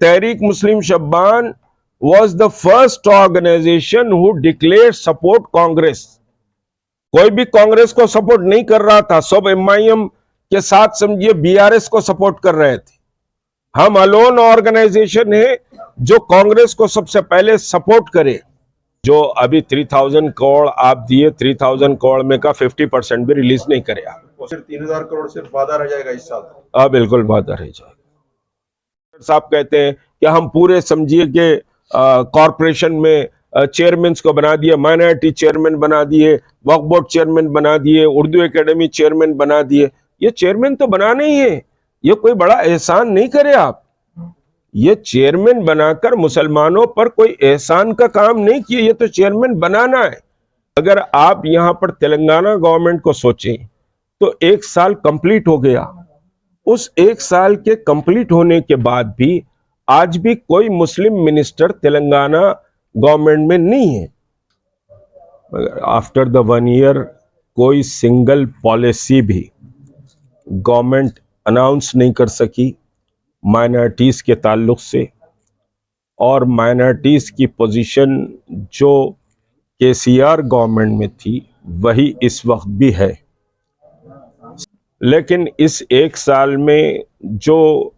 Tehreek Muslim Shabban was the first organization who declared support Congress. कोई भी कांग्रेस को support नहीं कर रहा था, सब एमआईएम के साथ समझिए बीआरएस को सपोर्ट कर रहे थे। हम अलोन ऑर्गेनाइजेशन है जो कांग्रेस को सबसे पहले सपोर्ट करे। जो अभी 3000 करोड़ आप दिए, 3000 करोड़ में का 50% भी रिलीज नहीं करे आप। सिर्फ 3000 करोड़ सिर्फ वादा रह जाएगा इस साल। हाँ बिल्कुल वादा रह जाएगा। साहब कहते हैं कि हम पूरे समझिए कि कॉरपोरेशन में चेयरमैन को बना दिए, माइनॉरिटी चेयरमैन बना दिए, वक्फ बोर्ड चेयरमैन बना दिए, उर्दू एकेडमी चेयरमैन बना दिए। ये चेयरमैन तो बनाना ही है, ये कोई बड़ा एहसान नहीं करे आप। ये चेयरमैन बनाकर मुसलमानों पर कोई एहसान का काम नहीं किए, ये तो चेयरमैन बनाना है। अगर आप यहां पर तेलंगाना गवर्नमेंट को सोचें तो 1 साल कंप्लीट हो गया। उस 1 साल के कंप्लीट होने के बाद भी आज भी कोई मुस्लिम मिनिस्टर तेलंगाना गवर्नमेंट में नहीं है। आफ्टर द 1 ईयर कोई सिंगल पॉलिसी भी गवर्नमेंट अनाउंस नहीं कर सकी माइनॉरिटीज के ताल्लुक से। और माइनॉरिटीज की पोजीशन जो केसीआर गवर्नमेंट में थी वही इस वक्त भी है। लेकिन इस 1 साल में जो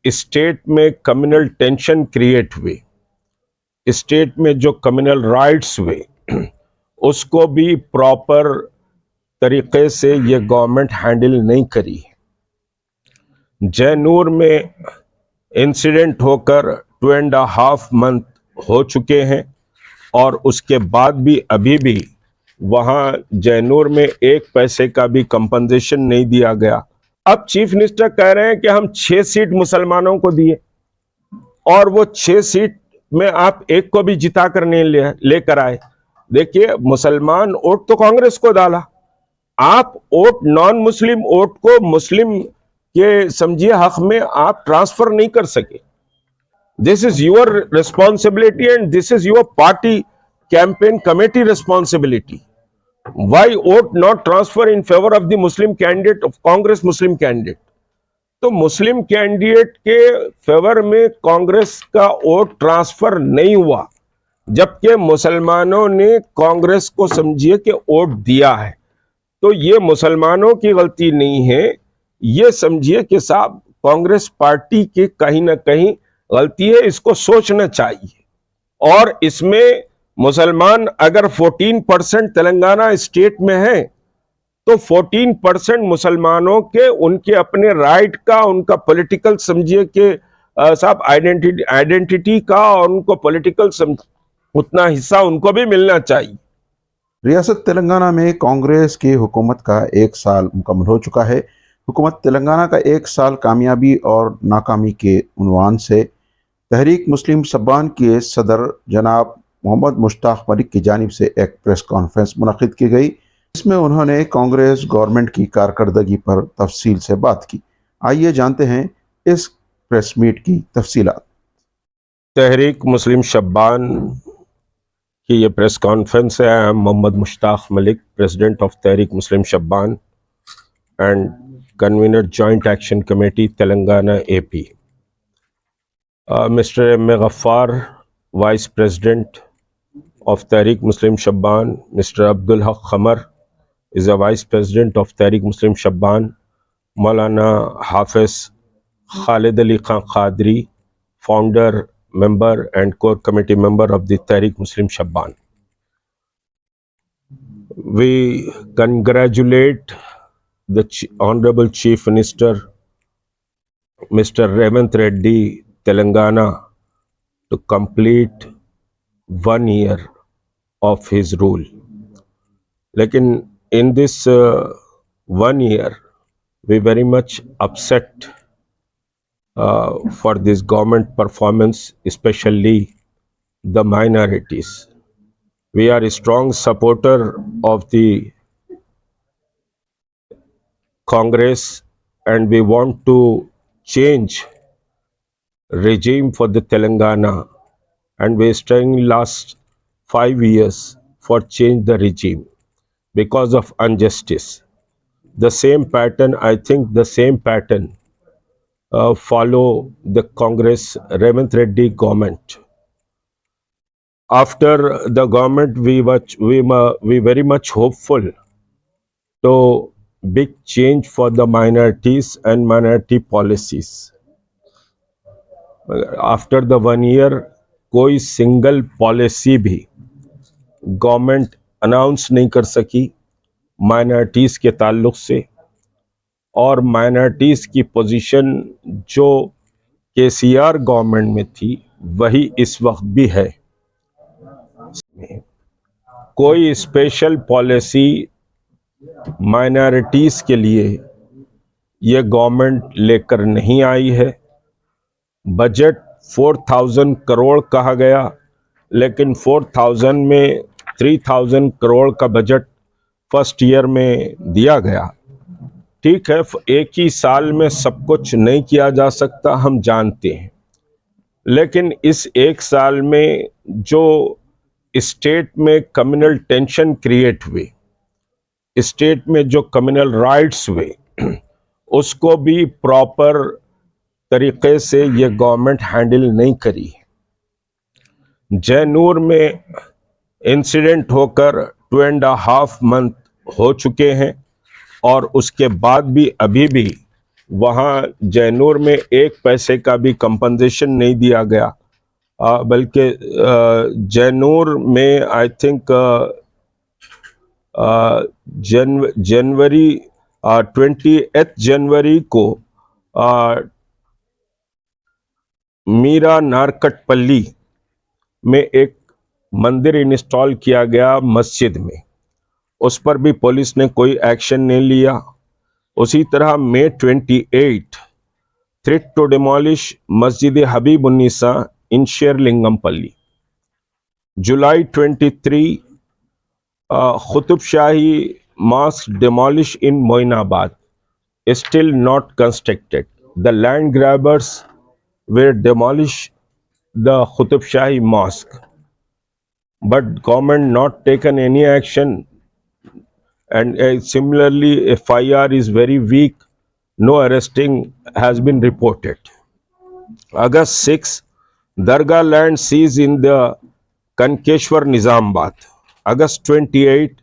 स्टेट में कम्युनल टेंशन क्रिएट हुए, स्टेट में जो कम्युनल राइट्स हुए, उसको भी प्रॉपर तरीके से ये गवर्नमेंट हैंडल नहीं करी। जैनूर में इंसिडेंट होकर 2.5 मंथ हो चुके हैं और उसके बाद भी अभी भी वहां जैनूर में 1 पैसे का भी कंपनसेशन नहीं दिया गया। अब चीफ मिनिस्टर कह रहे हैं कि हम 6 सीट मुसलमानों को दिए और वो 6 सीट में आप 1 को भी जिता कर नहीं लेकर आए। देखिए, मुसलमान वोट तो कांग्रेस को डाला, आप वोट नॉन मुस्लिम वोट को मुस्लिम के समझिए हक में आप ट्रांसफर नहीं कर सके। This is your responsibility and this is your party campaign committee responsibility. Why vote not transfer in favour of the Muslim candidate of Congress Muslim candidate? तो मुस्लिम कैंडिडेट के फेवर में कांग्रेस का वोट ट्रांसफर नहीं हुआ, जबकि मुसलमानों ने कांग्रेस को समझिए कि वोट दिया है। तो ये मुसलमानों की गलती नहीं है, ये समझिए कि साहब कांग्रेस पार्टी की कहीं ना कहीं गलती है, इसको सोचना चाहिए। और इसमें मुसलमान अगर 14% तेलंगाना स्टेट में है तो 14% मुसलमानों के उनके अपने राइट का, उनका पॉलिटिकल समझिए कि साहब आइडेंटिटी का और उनको पॉलिटिकल उतना हिस्सा उनको भी मिलना चाहिए। रियासत तेलंगाना में कांग्रेस की हुकूमत का 1 साल मुकम्मल हो चुका है। हुकूमत तेलंगाना का 1 साल कामयाबी और नाकामी के उन्वान से तहरीक मुस्लिम शब्बान के सदर जनाब मोहम्मद मुश्ताक मलिक की जानिब से एक प्रेस कॉन्फ्रेंस मुनक़िद की गई। इसमें उन्होंने कांग्रेस गवर्नमेंट की कारकर्दगी पर तफसील से बात की। आइए जानते हैं इस प्रेस मीट की तफसीलात। तहरीक मुस्लिम शब्बान की ये प्रेस कॉन्फ्रेंस है। I am Mohammed Mushtaq Malik, president of Tahreek Muslim Shabban and convener joint action committee Telangana AP। Mr. M. Ghaffar, Vice President of Tehreek Muslim Shabban. Mr. Abdul Haq Khamar is a Vice President of Tehreek Muslim Shabban. Maulana Hafiz Khalid Ali Khan Qadri, Founder, Member and Core Committee Member of the Tehreek Muslim Shabban. We congratulate the Honorable Chief Minister, Mr. Revant Reddy, Telangana, to complete 1 year of his rule. Lekin in this 1 year, we very much upset for this government performance, especially the minorities. We are a strong supporter of the Congress and we want to change regime for the Telangana, and we are staying last 5 years for change the regime because of injustice. The same pattern, I think the same pattern follow the Congress Revanth Reddy government. After the government, we very much hopeful to big change for the minorities and minority policies. After the 1 year, कोई single policy भी government announce नहीं कर सकी minorities के ताल्लुक से, और minorities की पोजीशन जो केसीआर गवर्नमेंट में थी वही इस वक्त भी है। कोई स्पेशल पॉलिसी माइनॉरिटीज के लिए ये गवर्नमेंट लेकर नहीं आई है। बजट 4000 करोड़ कहा गया, लेकिन 4000 में 3000 करोड़ का बजट फर्स्ट ईयर में दिया गया। ठीक है, एक ही साल में सब कुछ नहीं किया जा सकता, हम जानते हैं, लेकिन इस एक साल में जो स्टेट में कम्युनल टेंशन क्रिएट हुए, स्टेट में जो कम्युनल राइट्स हुए, उसको भी प्रॉपर तरीके से ये गवर्नमेंट हैंडल नहीं करी। जैनूर में इंसिडेंट होकर 2.5 मंथ हो चुके हैं, और उसके बाद भी अभी भी वहाँ जैनूर में एक पैसे का भी कंपनसेशन नहीं दिया गया। बल्कि जैनूर में आई थिंक जनवरी 28 जनवरी को मीरा नारकटपल्ली में एक मंदिर इंस्टॉल किया गया मस्जिद में, उस पर भी पुलिस ने कोई एक्शन नहीं लिया। उसी तरह मई 28 थ्रेट टू डिमोलिश मस्जिद हबीब उन्नीसा इन शेरलिंगमपल्ली। जुलाई 23 खुतुबशाही mosque demolished in Moinabad, still not constructed. The land grabbers were demolished the Khutub-Shahi mosque, but government not taken any action, and similarly FIR is very weak, no arresting has been reported. August 6, Dargah land seized in the Kankeshwar Nizamabad. August 28,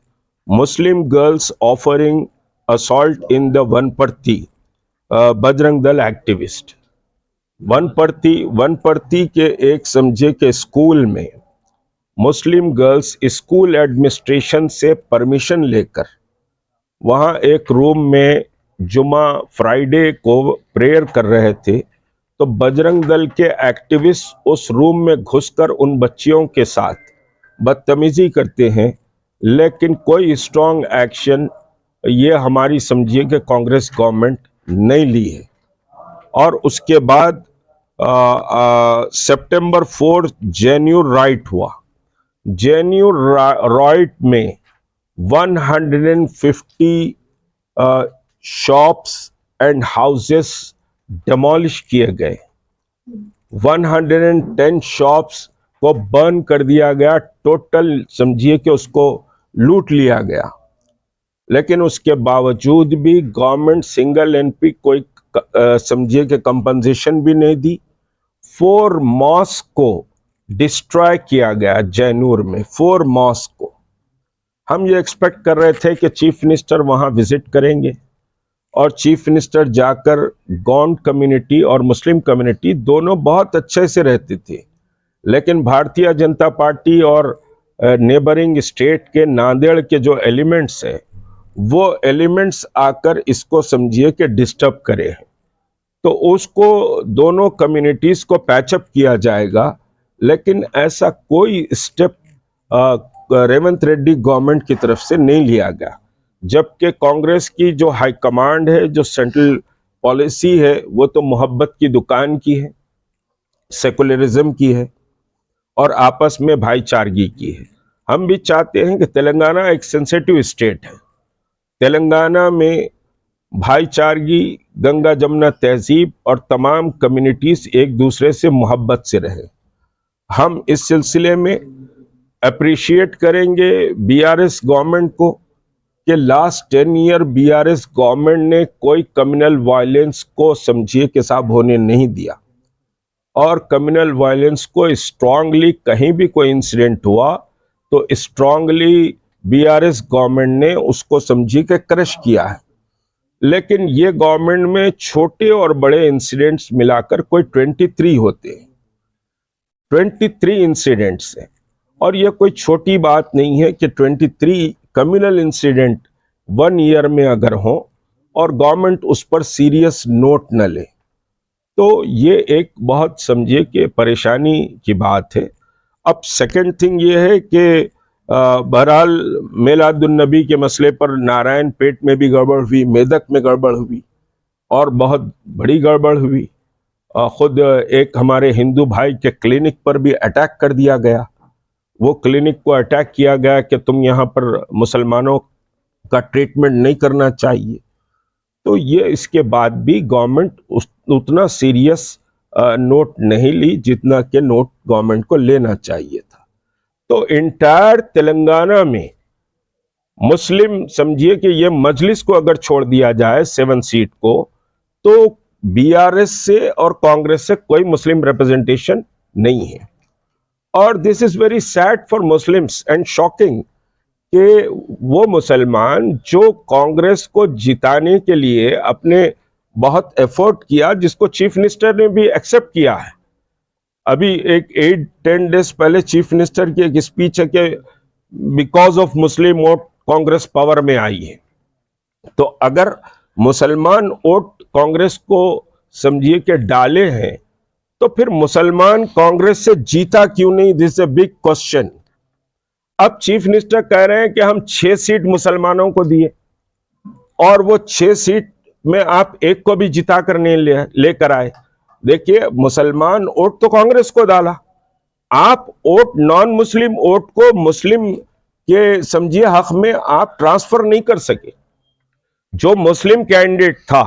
Muslim girls offering assault in the Vanparti, Bajrang Dal activist. वनपर्ती के एक समझे के school में मुस्लिम girls school administration से permission लेकर वहाँ एक room में जुमा फ्राइडे को प्रेयर कर रहे थे, तो बजरंग दल के एक्टिविस्ट उस रूम में घुसकर उन बच्चियों के साथ बदतमीजी करते हैं, लेकिन कोई स्ट्रॉन्ग एक्शन ये हमारी समझिए कि कांग्रेस गवर्नमेंट नहीं ली है। और उसके बाद सितंबर 4 जेन्यू राइट हुआ। जेन्यू राइट में 150 शॉप्स एंड हाउसेस डिमोलिश किए गए, 110 शॉप्स को बर्न कर दिया गया, टोटल समझिए कि उसको लूट लिया गया। लेकिन उसके बावजूद भी गवर्नमेंट सिंगल एनपी कोई समझिए कि कंपनसेशन भी नहीं दी। 4 मॉस्क को डिस्ट्रॉय किया गया जैनूर में, 4 मॉस्क को। हम ये एक्सपेक्ट कर रहे थे कि चीफ मिनिस्टर वहां विजिट करेंगे, और चीफ मिनिस्टर जाकर गौंड कम्युनिटी और मुस्लिम कम्युनिटी दोनों बहुत अच्छे से रहते थे, लेकिन भारतीय जनता पार्टी और नेबरिंग स्टेट के नांदेड़ के जो एलिमेंट्स हैं, वो एलिमेंट्स आकर इसको समझिए कि डिस्टर्ब करे, तो उसको दोनों कम्युनिटीज को पैचअप किया जाएगा। लेकिन ऐसा कोई स्टेप रेवंत रेड्डी गवर्नमेंट की तरफ से नहीं लिया गया, जबकि कांग्रेस की जो हाई कमांड है, जो सेंट्रल पॉलिसी है, वो तो मोहब्बत की दुकान की है, सेकुलरिज्म की है और आपस में भाईचारगी की है। हम भी चाहते हैं कि तेलंगाना एक सेंसिटिव स्टेट है, तेलंगाना में भाईचारगी, गंगा जमुना तहजीब और तमाम कम्युनिटीज एक दूसरे से मोहब्बत से रहे। हम इस सिलसिले में अप्रिशिएट करेंगे बीआरएस गवर्नमेंट को कि लास्ट 10 ईयर बीआरएस गवर्नमेंट ने कोई कम्युनल वायलेंस को समझिए कि साहब होने नहीं दिया, और कम्युनल वायलेंस को स्ट्रांगली कहीं भी कोई इंसिडेंट हुआ तो स्ट्रांगली बीआरएस गवर्नमेंट ने उसको समझिए कि क्रश किया है। लेकिन ये गवर्नमेंट में छोटे और बड़े इंसिडेंट्स मिलाकर कोई 23 होते हैं, 23 इंसिडेंट्स हैं, और ये कोई छोटी बात नहीं है कि 23 कम्युनल इंसिडेंट 1 ईयर में अगर हो और गवर्नमेंट उस पर सीरियस नोट न ले, तो ये एक बहुत समझिए कि परेशानी की बात है। अब सेकंड थिंग ये है कि बहरहाल मिलादुन्नबी के मसले पर नारायण पेट में भी गड़बड़ हुई, मेदक में गड़बड़ हुई और बहुत बड़ी गड़बड़ हुई। खुद एक हमारे हिंदू भाई के क्लिनिक पर भी अटैक कर दिया गया। वो क्लिनिक को अटैक किया गया कि तुम यहाँ पर मुसलमानों का ट्रीटमेंट नहीं करना चाहिए। तो ये इसके बाद भी गवर्नमेंट उतना सीरियस नोट नहीं ली जितना कि नोट गवर्नमेंट को लेना चाहिए था। तो इंटायर तेलंगाना में मुस्लिम समझिए कि ये मजलिस को अगर छोड़ दिया जाए 7 सीट को, तो बीआरएस से और कांग्रेस से कोई मुस्लिम रिप्रेजेंटेशन नहीं है। और this is very sad for Muslims and shocking कि वो मुसलमान जो कांग्रेस को जिताने के लिए अपने बहुत एफर्ट किया, जिसको चीफ मिनिस्टर ने भी एक्सेप्ट किया है। अभी एक 8-10 डेज पहले चीफ मिनिस्टर की एक स्पीच है कि because of Muslim vote Congress power में आई है। तो अगर मुसलमान वोट कांग्रेस को समझिए कि डाले हैं, तो फिर मुसलमान कांग्रेस से जीता क्यों नहीं? This is a big question. अब चीफ मिनिस्टर कह रहे हैं कि हम 6 सीट मुसलमानों को दिए और वो 6 सीट में आप एक को भी जिता कर नहीं लेकर आए। देखिए, मुसलमान वोट तो कांग्रेस को डाला, आप वोट नॉन मुस्लिम वोट को मुस्लिम के समझिए हक में आप ट्रांसफर नहीं कर सके। जो मुस्लिम कैंडिडेट था,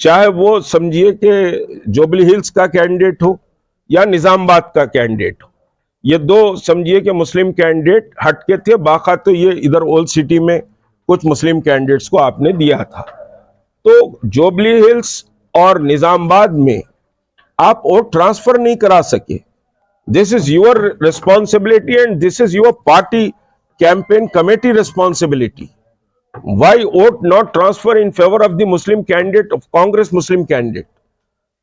चाहे वो समझिए कि जुबली हिल्स का कैंडिडेट हो या निजामाबाद का कैंडिडेट हो, ये दो समझिए कि मुस्लिम कैंडिडेट हटके थे। बाका तो ये इधर ओल्ड सिटी में कुछ मुस्लिम कैंडिडेट्स को आपने दिया था। तो जुबली हिल्स और निजामाबाद में आप वोट ट्रांसफर नहीं करा सके। This is your responsibility and this is your party campaign committee responsibility. Why vote not transfer in favour of the Muslim candidate of Congress Muslim candidate?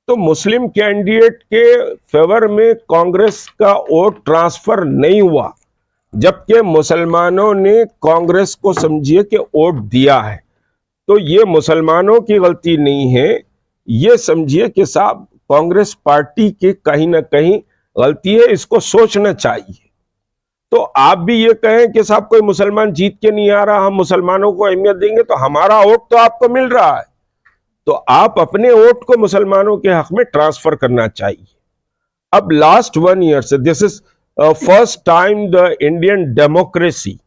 तो मुस्लिम कैंडिडेट के favour में कांग्रेस का वोट ट्रांसफर नहीं हुआ, जबकि मुसलमानों ने कांग्रेस को समझिए कि वोट दिया है। तो ये मुसलमानों की गलती नहीं है, ये समझिए कि साहब कांग्रेस पार्टी की कहीं ना कहीं गलती है, इसको सोचना चाहिए। तो आप भी ये कहें कि साहब कोई मुसलमान जीत के नहीं आ रहा, हम मुसलमानों को अहमियत देंगे, तो हमारा वोट तो आपको मिल रहा है, तो आप अपने वोट को मुसलमानों के हक में ट्रांसफर करना चाहिए। अब लास्ट 1 ईयर से this is first time the Indian democracy,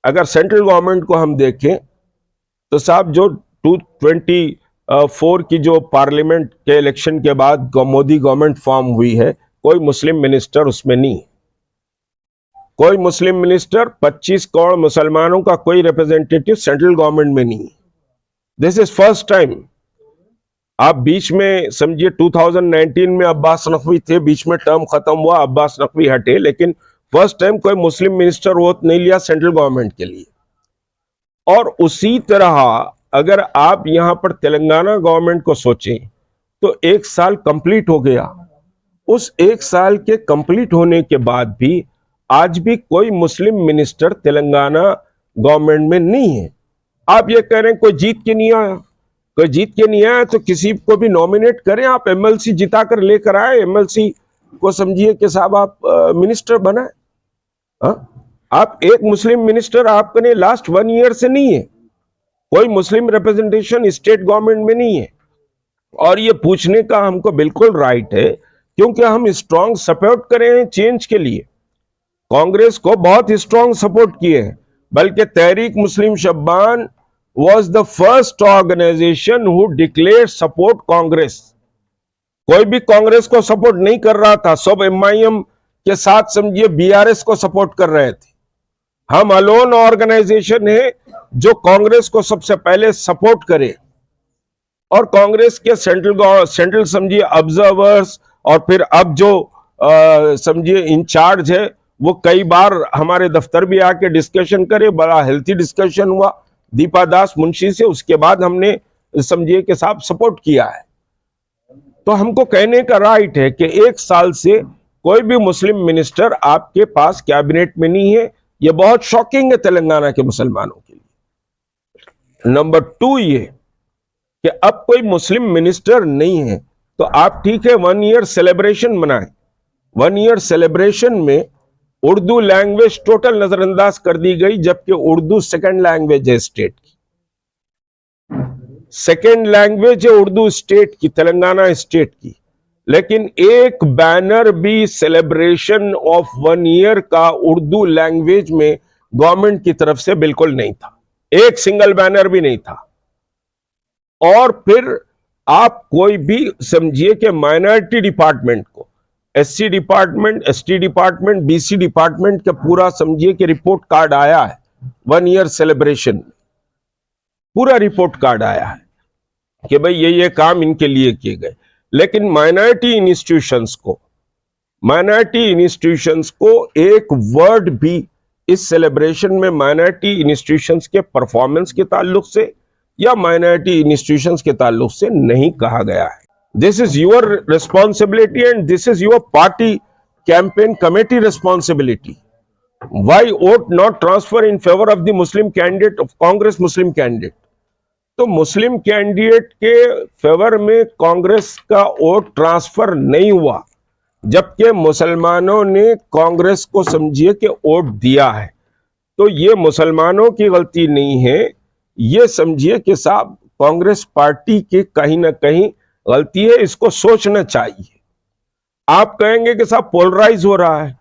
अगर सेंट्रल गवर्नमेंट को हम देखें तो साहब जो 2024 की जो पार्लियामेंट के इलेक्शन के बाद मोदी गवर्नमेंट फॉर्म हुई है, कोई मुस्लिम मिनिस्टर उसमें नहीं, कोई मुस्लिम मिनिस्टर, 25 करोड़ मुसलमानों का कोई रिप्रेजेंटेटिव सेंट्रल गवर्नमेंट में नहीं। This is first time. आप बीच में समझिए 2019 में अब्बास नकवी थे, बीच में टर्म खत्म हुआ, अब्बास नकवी हटे, लेकिन फर्स्ट टाइम कोई मुस्लिम मिनिस्टर वोट नहीं लिया सेंट्रल गवर्नमेंट के लिए। और उसी तरह अगर आप यहां पर तेलंगाना गवर्नमेंट को सोचें तो 1 साल कंप्लीट हो गया। उस 1 साल के कंप्लीट होने के बाद भी आज भी कोई मुस्लिम मिनिस्टर तेलंगाना गवर्नमेंट में नहीं है। आप ये कह रहे हैं कोई जीत के नहीं आया, कोई जीत के नहीं आया तो किसी को भी नॉमिनेट करें, आप एमएलसी जिता कर लेकर आए, एमएलसी को समझिए कि साहब आप मिनिस्टर बनाए। आप एक मुस्लिम मिनिस्टर आपने लास्ट 1 ईयर से नहीं है, कोई मुस्लिम रिप्रेजेंटेशन स्टेट गवर्नमेंट में नहीं है। और ये पूछने का हमको बिल्कुल राइट है, क्योंकि हम स्ट्रांग सपोर्ट कर रहे हैं चेंज के लिए, कांग्रेस को बहुत स्ट्रांग सपोर्ट किए हैं, बल्कि तहरीक Muslim शब्बान was the first organization who declared support Congress. कोई भी कांग्रेस को सपोर्ट नहीं कर रहा था, सब एमआईएम के साथ समझिए बीआरएस को सपोर्ट कर रहे थे। हम अलोन ऑर्गेनाइजेशन है जो कांग्रेस को सबसे पहले सपोर्ट करे और कांग्रेस के सेंट्रल समझिए ऑब्जर्वर्स और फिर अब जो समझिए इंचार्ज है वो कई बार हमारे दफ्तर भी आके डिस्कशन करे, बड़ा हेल्थी डिस्कशन हुआ दीपा दास मुंशी से, उसके बाद हमने समझिए के साथ सपोर्ट किया है। तो हमको कहने का राइट है कि 1 साल से कोई भी मुस्लिम मिनिस्टर आपके पास कैबिनेट में नहीं है। यह बहुत शॉकिंग है तेलंगाना के मुसलमानों के लिए। नंबर 2 ये कि अब कोई मुस्लिम मिनिस्टर नहीं है तो आप ठीक है 1 ईयर सेलिब्रेशन मनाएं। 1 ईयर सेलिब्रेशन में उर्दू लैंग्वेज टोटल नजरअंदाज कर दी गई, जबकि उर्दू सेकंड लैंग्वेज है स्टेट की। सेकंड लैंग्वेज है उर्दू स्टेट की, तेलंगाना स्टेट की। लेकिन एक बैनर भी सेलिब्रेशन ऑफ 1 ईयर का उर्दू लैंग्वेज में गवर्नमेंट की तरफ से बिल्कुल नहीं था, एक सिंगल बैनर भी नहीं था। और फिर आप कोई भी समझिए कि माइनॉरिटी डिपार्टमेंट को, SC department, ST department, BC department का पूरा समझिए कि रिपोर्ट कार्ड आया है 1 ईयर सेलिब्रेशन में, पूरा रिपोर्ट कार्ड आया है कि भाई ये काम इनके लिए किए गए। लेकिन माइनॉरिटी इंस्टीट्यूशंस को एक वर्ड भी इस सेलिब्रेशन में माइनॉरिटी इंस्टीट्यूशंस के परफॉर्मेंस के ताल्लुक से या माइनॉरिटी इंस्टीट्यूशंस के ताल्लुक से नहीं कहा गया है। This is your responsibility and this is your party campaign committee responsibility. Why vote not transfer in favour of the Muslim candidate of Congress Muslim candidate? तो मुस्लिम कैंडिडेट के फेवर में कांग्रेस का वोट ट्रांसफर नहीं हुआ, जबकि मुसलमानों ने कांग्रेस को समझिए कि वोट दिया है। तो ये मुसलमानों की गलती नहीं है, ये समझिए कि साहब कांग्रेस पार्टी की कहीं ना कहीं गलती है, इसको सोचना चाहिए। आप कहेंगे कि साहब पोलराइज हो रहा है,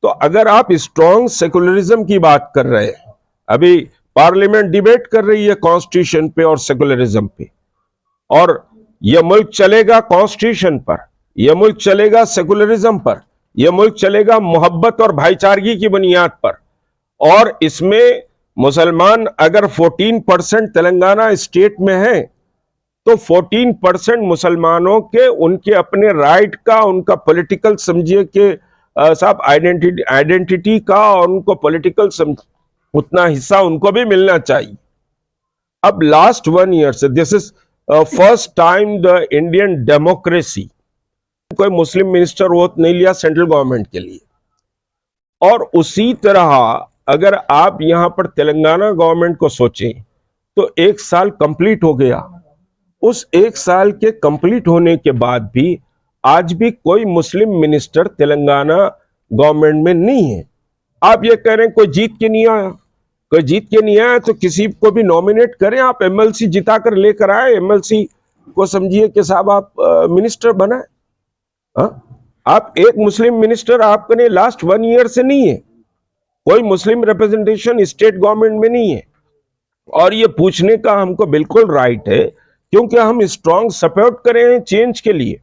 तो अगर आप स्ट्रॉन्ग सेकुलरिज्म की बात कर रहे हैं, अभी पार्लियामेंट डिबेट कर रही है कॉन्स्टिट्यूशन पे और सेकुलरिज्म पे, और यह मुल्क चलेगा कॉन्स्टिट्यूशन पर, यह मुल्क चलेगा सेकुलरिज्म पर, यह मुल्क चलेगा मोहब्बत और भाईचारगी की बुनियाद पर। और इसमें मुसलमान अगर 14% तेलंगाना स्टेट में है तो 14% मुसलमानों के उनके अपने राइट का, उनका पॉलिटिकल समझिए कि साहब आइडेंटिटी का और उनको पॉलिटिकल उतना हिस्सा उनको भी मिलना चाहिए। अब लास्ट 1 ईयर से this is first time the Indian democracy कोई मुस्लिम मिनिस्टर वोट नहीं लिया सेंट्रल गवर्नमेंट के लिए। और उसी तरह अगर आप यहां पर तेलंगाना गवर्नमेंट को सोचें तो 1 साल कंप्लीट हो गया। उस 1 साल के कंप्लीट होने के बाद भी आज भी कोई मुस्लिम मिनिस्टर तेलंगाना गवर्नमेंट में नहीं है। आप ये कह रहे हैं कोई जीत के नहीं आया, कोई जीत के नहीं आया तो किसी को भी नॉमिनेट करें, आप एमएलसी जिता कर लेकर आए, एमएलसी को समझिए कि साहब आप मिनिस्टर बनाए। आप एक मुस्लिम मिनिस्टर आपने लास्ट 1 ईयर से नहीं है, कोई मुस्लिम रिप्रेजेंटेशन स्टेट गवर्नमेंट में नहीं है। और ये पूछने का हमको बिल्कुल राइट है, क्योंकि हम स्ट्रॉन्ग सपोर्ट कर रहे हैं चेंज के लिए,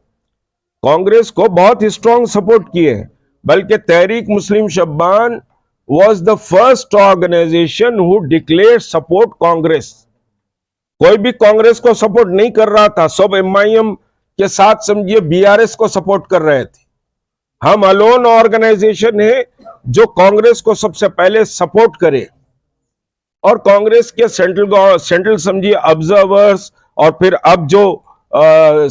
कांग्रेस को बहुत स्ट्रॉन्ग सपोर्ट किए हैं। बल्कि तहरीक Muslim शब्बान was the first organization who declared support Congress. कोई भी कांग्रेस को सपोर्ट नहीं कर रहा था, सब एमआईएम के साथ समझिए बीआरएस को सपोर्ट कर रहे थे। हम अलोन ऑर्गेनाइजेशन है जो कांग्रेस को सबसे पहले सपोर्ट करे, और कांग्रेस के सेंट्रल समझिए ऑब्जर्वर्स और फिर अब जो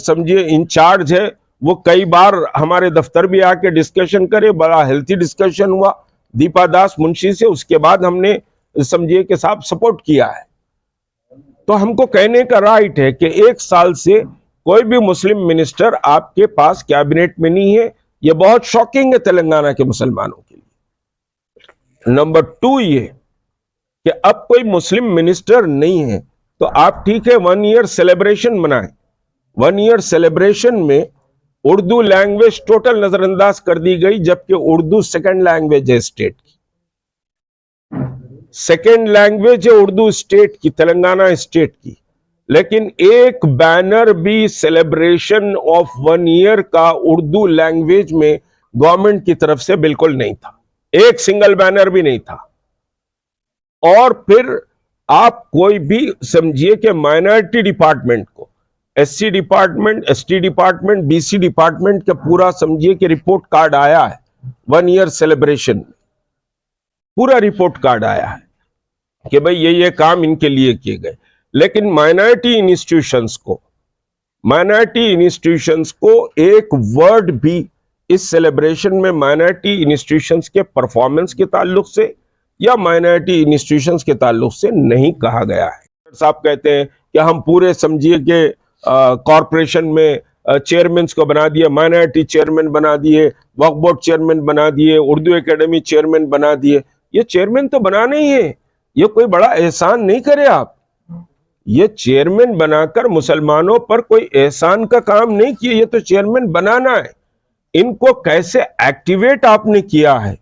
समझिए इंचार्ज है वो कई बार हमारे दफ्तर भी आके डिस्कशन करे, बड़ा हेल्थी डिस्कशन हुआ दीपा दास मुंशी से, उसके बाद हमने समझिए के साथ सपोर्ट किया है। तो हमको कहने का राइट है कि 1 साल से कोई भी मुस्लिम मिनिस्टर आपके पास कैबिनेट में नहीं है। यह बहुत शॉकिंग है तेलंगाना के मुसलमानों के लिए। नंबर 2 ये कि अब कोई मुस्लिम मिनिस्टर नहीं है तो आप ठीक है 1 ईयर सेलिब्रेशन मनाएं। 1 ईयर सेलिब्रेशन में उर्दू लैंग्वेज टोटल नजरअंदाज कर दी गई, जबकि उर्दू सेकंड लैंग्वेज है स्टेट की। सेकंड लैंग्वेज है उर्दू स्टेट की, तेलंगाना स्टेट की। लेकिन एक बैनर भी सेलिब्रेशन ऑफ 1 ईयर का उर्दू लैंग्वेज में गवर्नमेंट की तरफ से बिल्कुल नहीं था, एक सिंगल बैनर भी नहीं था। और फिर आप कोई भी समझिए कि माइनॉरिटी डिपार्टमेंट को, SC department, ST department, BC department का पूरा समझिए कि रिपोर्ट कार्ड आया है 1 ईयर सेलिब्रेशन, पूरा रिपोर्ट कार्ड आया है कि भाई ये काम इनके लिए किए गए। लेकिन माइनॉरिटी इंस्टीट्यूशंस को एक वर्ड भी इस सेलिब्रेशन में माइनॉरिटी इंस्टीट्यूशंस के परफॉर्मेंस के ताल्लुक से या माइनॉरिटी इंस्टीट्यूशंस के ताल्लुक से नहीं कहा गया है। साहब कहते हैं कि हम पूरे समझिए कि कॉरपोरेशन में चेयरमैन को बना दिए, माइनॉरिटी चेयरमैन बना दिए, वक्फ बोर्ड चेयरमैन बना दिए, उर्दू एकेडमी चेयरमैन बना दिए। ये चेयरमैन तो बनाना ही है, ये कोई बड़ा एहसान नहीं करे आप। ये चेयरमैन बनाकर मुसलमानों पर कोई एहसान का काम नहीं किया, ये तो चेयरमैन बनाना है। इनको कैसे एक्टिवेट आपने किया है,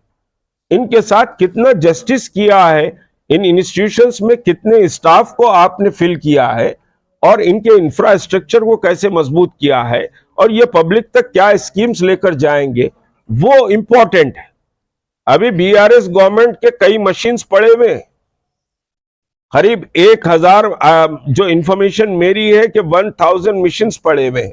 इनके साथ कितना जस्टिस किया है, इन इंस्टीट्यूशंस में कितने स्टाफ को आपने फिल किया है और इनके इंफ्रास्ट्रक्चर को कैसे मजबूत किया है और ये पब्लिक तक क्या स्कीम्स लेकर जाएंगे, वो इंपॉर्टेंट है। अभी बीआरएस गवर्नमेंट के कई मशीन्स पड़े हुए हैं, करीब 1000, जो इंफॉर्मेशन मेरी है कि 1000 मशीन्स पड़े हुए हैं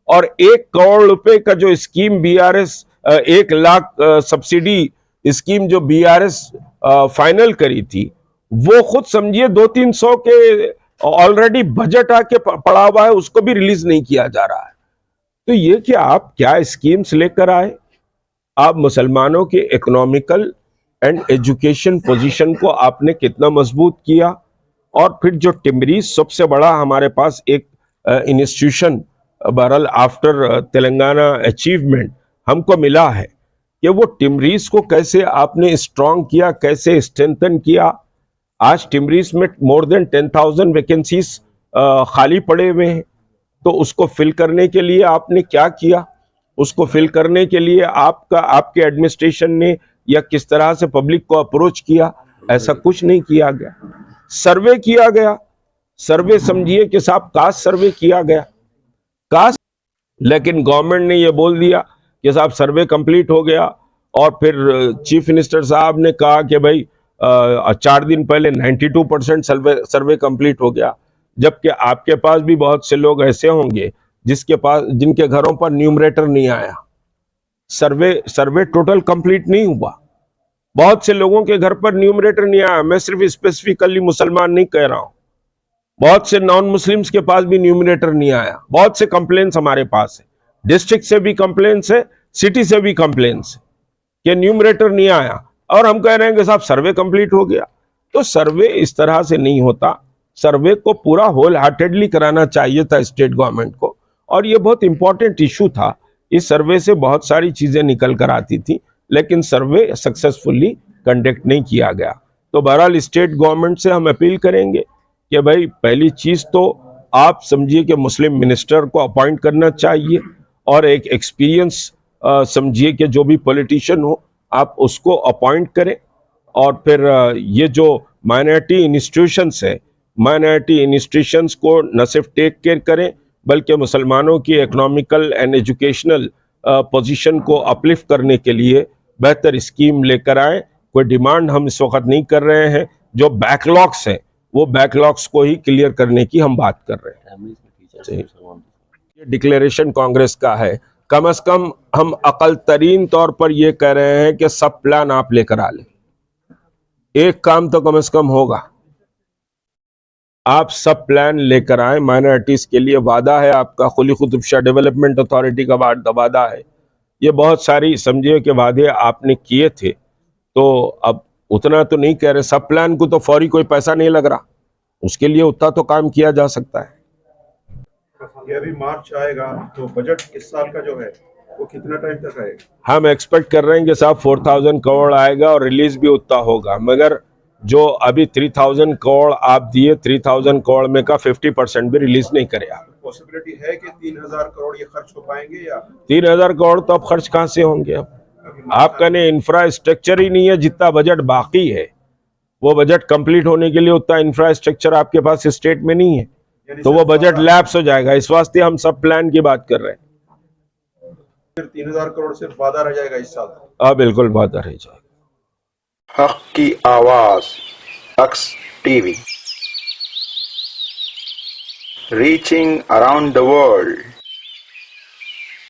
और 1 करोड़ रुपए का जो scheme BRS, 1 lakh subsidy scheme जो बीआरएस फाइनल करी थी, वो खुद समझिए 200-300 के ऑलरेडी बजट आके पड़ा हुआ है, उसको भी रिलीज नहीं किया जा रहा है। तो ये कि आप क्या स्कीम्स लेकर आए, आप मुसलमानों के इकोनॉमिकल एंड एजुकेशन पोजीशन को आपने कितना मजबूत किया। और फिर जो टिमरीज सबसे बड़ा हमारे पास एक इंस्टीट्यूशन बहरहाल आफ्टर तेलंगाना अचीवमेंट हमको मिला है कि वो टिमरीज को कैसे आपने स्ट्रांग किया, कैसे स्ट्रेंथन किया। आज टिमरीज में मोर देन 10,000 वैकेंसीज खाली पड़े हुए हैं, तो उसको फिल करने के लिए आपने क्या किया, उसको फिल करने के लिए आपके एडमिनिस्ट्रेशन ने या किस तरह से पब्लिक को अप्रोच किया, ऐसा कुछ नहीं किया गया। सर्वे किया गया, सर्वे समझिए कि साहब कास्ट सर्वे किया गया, कास्ट, लेकिन गवर्नमेंट ने यह बोल दिया कि साहब सर्वे कंप्लीट हो गया और फिर चीफ मिनिस्टर साहब ने कहा कि भाई 4 दिन पहले 92% सर्वे कंप्लीट हो गया। जबकि आपके पास भी बहुत से लोग ऐसे होंगे जिनके घरों पर न्यूमरेटर नहीं आया, सर्वे टोटल कंप्लीट नहीं हुआ। बहुत से लोगों के घर पर न्यूमरेटर नहीं आया, मैं सिर्फ स्पेसिफिकली मुसलमान नहीं कह रहा हूं, बहुत से नॉन मुस्लिम्स के पास भी न्यूमरेटर नहीं आया। बहुत से कंप्लेंट्स हमारे पास है, डिस्ट्रिक्ट से भी कंप्लेंट्स है, सिटी से भी कंप्लेंट्स है कि न्यूमरेटर नहीं आया, और हम कह रहे हैं कि साहब सर्वे कंप्लीट हो गया। तो सर्वे इस तरह से नहीं होता, सर्वे को पूरा होल हार्टेडली कराना चाहिए था स्टेट गवर्नमेंट को, और ये बहुत इंपॉर्टेंट इशू था। इस सर्वे से बहुत सारी चीजें निकल कर आती थी, लेकिन सर्वे सक्सेसफुली कंडक्ट नहीं किया गया। तो बहरहाल स्टेट गवर्नमेंट से हम अपील करेंगे कि भाई पहली चीज तो आप समझिए कि मुस्लिम मिनिस्टर को अपॉइंट करना चाहिए, और एक एक्सपीरियंस समझिए कि जो भी पॉलिटिशियन हो आप उसको अपॉइंट करें। और फिर ये जो माइनॉरिटी इंस्टीट्यूशंस है, माइनॉरिटी इंस्टीट्यूशंस को न सिर्फ टेक केयर करें बल्कि मुसलमानों की इकोनॉमिकल एंड एजुकेशनल पोजीशन को अपलिफ्ट करने के लिए बेहतर स्कीम लेकर आए। कोई डिमांड हम इस वक्त नहीं कर रहे हैं, जो बैकलॉग्स हैं वो बैकलॉग्स को ही क्लियर करने की हम बात कर रहे हैं। ये डिक्लेरेशन कांग्रेस का है, कम से कम हम अकल तरीन तौर पर यह कह रहे हैं कि सब प्लान आप लेकर आ लें, एक काम तो कम से कम होगा, आप सब प्लान लेकर आए। माइनॉरिटीज के लिए वादा है आपका, कुली कुतुब शाह डेवलपमेंट अथॉरिटी का वादा है, ये बहुत सारी समझिए कि वादे आपने किए थे। तो अब उतना तो नहीं कह रहे, सब प्लान को तो फौरी कोई पैसा नहीं लग रहा, उसके लिए उतना तो काम किया जा सकता है। ये अभी मार्च आएगा तो बजट इस साल का जो है वो कितना टाइम तक आएगा? हम एक्सपेक्ट कर रहे हैं कि साहब 4000 करोड़ आएगा और रिलीज भी उतना होगा, मगर जो अभी 3000 करोड़ आप दिए, 3000 करोड़ में का 50% भी रिलीज नहीं करे आप। पॉसिबिलिटी है कि 3000 करोड़ ये खर्च हो पाएंगे या 3000 करोड़ तो अब खर्च कहां से होंगे? अब आपका ने इंफ्रास्ट्रक्चर ही नहीं है, जितना बजट बाकी है वो बजट कंप्लीट होने के लिए उतना इंफ्रास्ट्रक्चर आपके पास स्टेट में नहीं है, तो वो बजट लैप्स हो जाएगा। इस वास्ते हम सब प्लान की बात कर रहे हैं। 3000 करोड़ सिर्फ वादा रह जाएगा इस साल? हाँ बिल्कुल वादा रह जाएगा। हक की आवाज, अक्स TV. reaching around the world.